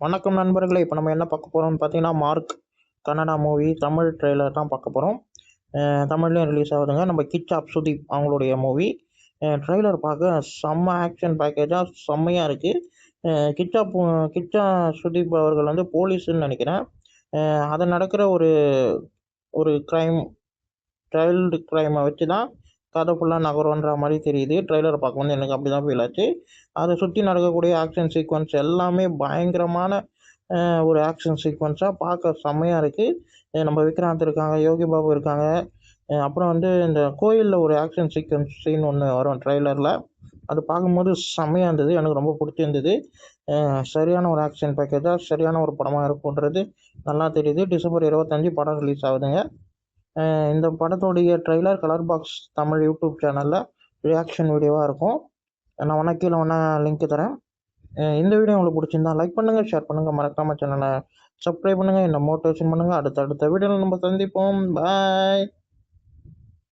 வணக்கம் நண்பர்களே. இப்போ நம்ம என்ன பார்க்க போகிறோம்னு பார்த்தீங்கன்னா, mark Kannada movie Tamil trailer தான் பார்க்க போகிறோம். தமிழ்லேயும் ரிலீஸ் ஆகுதுங்க. நம்ம கிச்சாப் சுதீப் அவங்களுடைய மூவி. ட்ரெய்லர் பார்க்க செம்ம ஆக்ஷன் பேக்கேஜாக செம்மையாக இருக்குது. கிச்சா சுதீப் அவர்கள் வந்து போலீஸுன்னு நினைக்கிறேன். அது நடக்கிற ஒரு ஒரு க்ரைம் சைல்டு க்ரைமை வச்சு தான் கதை ஃபுல்லாக நகருன்ற மாதிரி தெரியுது. ட்ரெய்லரை பார்க்கும்போது எனக்கு அப்படி தான் ஃபீல் ஆச்சு. அதை சுற்றி நடக்கக்கூடிய ஆக்ஷன் சீக்வன்ஸ் எல்லாமே பயங்கரமான ஒரு ஆக்ஷன் சீக்வன்ஸாக பார்க்க செம்மையாக இருக்குது. நம்ம விக்ராந்த் இருக்காங்க, யோகி பாபு இருக்காங்க. அப்புறம் வந்து இந்த கோயிலில் ஒரு ஆக்ஷன் சீன் ஒன்று வரும் ட்ரெய்லரில். அது பார்க்கும்போது செம்மையாக இருந்தது. எனக்கு ரொம்ப பிடிச்சிருந்தது. சரியான ஒரு ஆக்ஷன் பேக்கேஜாக சரியான ஒரு படமாக இருக்குன்றது நல்லா தெரியுது. டிசம்பர் 25 படம் ரிலீஸ் ஆகுதுங்க. இந்த படத்தோடைய trailer colour box Tamil YouTube சேனலில் ரியாக்ஷன் வீடியோவாக இருக்கும். நான் வேணா கீழே வேணா லிங்க் தரேன். இந்த வீடியோ உங்களுக்கு பிடிச்சிருந்தா லைக் பண்ணுங்கள், ஷேர் பண்ணுங்கள், மறக்காமல் சேனலை சப்ஸ்கிரைப் பண்ணுங்கள், என்னை மோட்டிவேஷன் பண்ணுங்கள். அடுத்த வீடியோவில் நம்ம சந்திப்போம். பாய்.